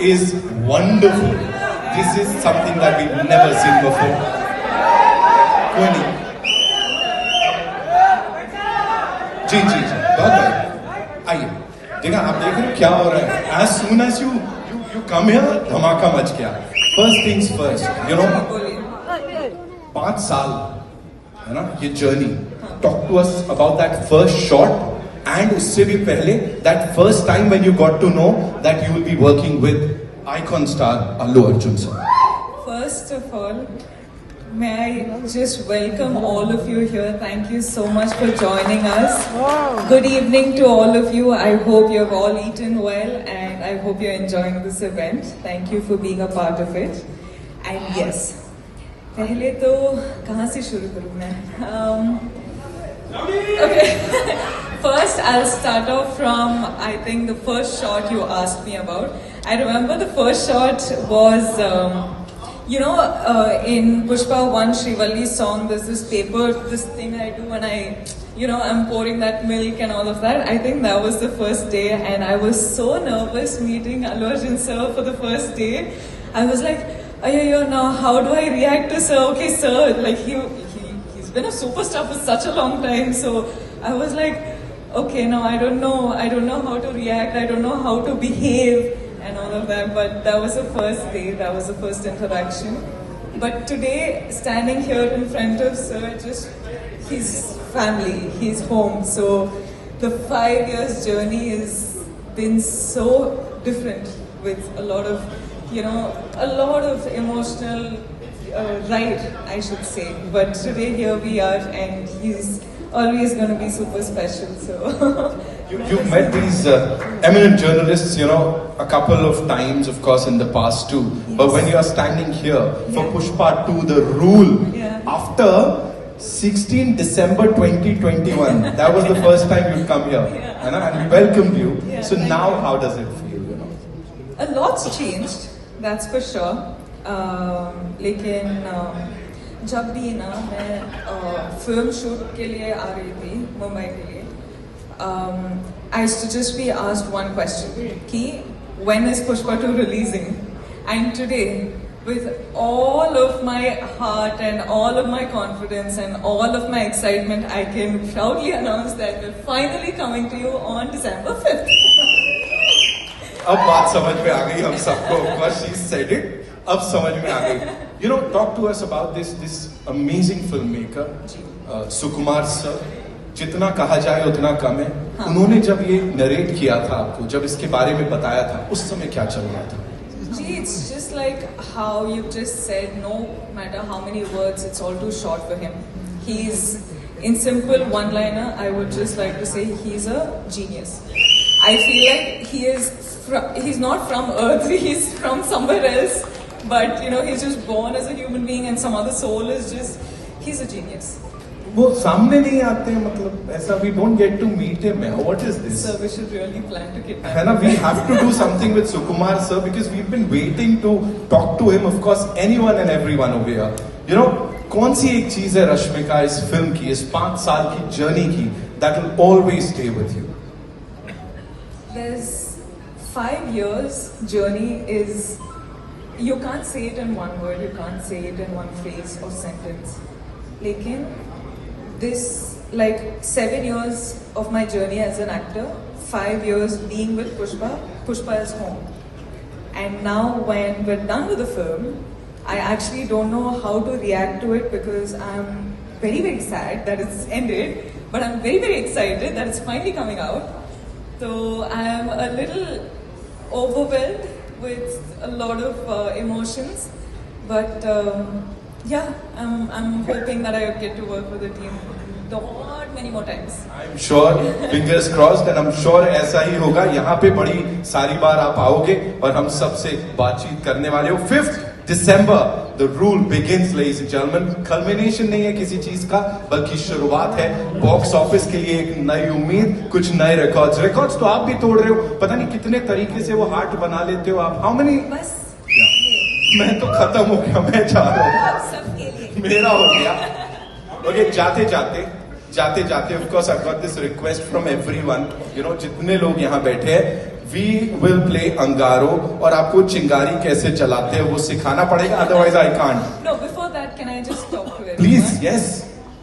is wonderful. This is something that we've never seen before. कोई नहीं. जी जी जी बहुत बढ़िया. आइए. देखा आप देख रहे हो क्या हो रहा है. As soon as you come here, धमाका मच गया. First things first, you know. 5 साल है ना ये journey. Talk to us about that first shot. And उससे भी पहले that first time when you got to know that you will be working with icon star Allu Arjun sir. First of all, may I just welcome all of you here. Thank you so much for joining us. Good evening to all of you. I hope you have all eaten well and I hope you're enjoying this event. Thank you for being a part of it. And yes, पहले तो कहाँ से शुरू करूँ मैं? Okay. First, I'll start off from, I think, the first shot you asked me about. I remember the first shot was, in Pushpa 1 Srivalli's song, there's this paper, this thing I do when I'm pouring that milk and all of that. I think that was the first day and I was so nervous meeting Allu Arjun sir for the first day. I was like, now how do I react to sir? Okay, sir, like he's been a superstar for such a long time. So I was like, okay, no, I don't know how to react, I don't know how to behave and all of that, but that was the first day, that was the first interaction. But today, standing here in front of sir, just his family, his home, so the 5 years journey has been so different with a lot of emotional ride, I should say. But today here we are and he's always going to be super special. So you've met these eminent journalists, a couple of times, of course, in the past too. Yes. But when you are standing here for Pushpa 2, The Rule, after 16 December 2021, that was the first time you come here, and we welcomed you. Yeah, so now, how does it feel? A lot's changed, that's for sure. लेकिन जब भी ना मैं film shoot के लिए आ रही थी मुंबई के लिए, I used to just be asked one question कि when is Pushpa 2 releasing? And today, with all of my heart and all of my confidence and all of my excitement, I can proudly announce that we're finally coming to you on December 5th. अब बात समझ में आ गई हम सबको. Of course, she said it. अब समझ में आ गई. Talk to us about this amazing filmmaker, Sukumar sir. जितना कहा जाए उतना कम है. उन्होंने जब ये नरेट किया था आपको, जब इसके बारे में बताया था, उस समय क्या चल रहा था? It's just like how you've just said, no matter how many words, it's all too short for him. He's, in simple one-liner, I would just like to say he's a genius. I feel like he's not from Earth, he's from somewhere else. But he's just born as a human being and some other soul is just, he's a genius. वो सामने नहीं आते हैं, मतलब ऐसा we don't get to meet him. What is this? Sir, we should really plan to get. है ना, we have to do something with Sukumar sir because we've been waiting to talk to him. Of course, anyone and everyone over here. कौन सी एक चीज है रश्मिका इस film की, इस 5 साल की जर्नी की, that will always stay with you? There's 5 years journey is. You can't say it in one word, you can't say it in one phrase or sentence. Lekin, this, like 7 years of my journey as an actor, 5 years being with Pushpa is home. And now when we're done with the film, I actually don't know how to react to it because I'm very, very sad that it's ended, but I'm very, very excited that it's finally coming out. So I'm a little overwhelmed with a lot of emotions, but I'm hoping that I get to work with the team lot many more times. I'm sure, fingers crossed, and I'm sure ऐसा ही होगा. यहाँ पे बड़ी सारी बार आप आओगे और हम सबसे बातचीत करने वाले हो. 5th December, The Rule begins, ladies and gentlemen. Culmination नहीं है किसी चीज का, बल्कि शुरुआत है. बॉक्स ऑफिस के लिए एक नई उम्मीद, कुछ नए रिकॉर्ड्स तो आप भी तोड़ रहे हो. पता नहीं कितने तरीके से वो हार्ट बना लेते हो आप. How many? बस मैं तो खत्म हो गया, मैं जा रहा हूँ. सबके लिए मेरा हो गया. Okay, जाते जाते of course I've got this request from everyone. जितने लोग यहाँ बैठे हैं, वी विल प्ले अंगारो और आपको चिंगारी कैसे चलाते हैं वो सिखाना पड़ेगा, otherwise I can't. No, before that, can I just talk to everyone? Please, yes.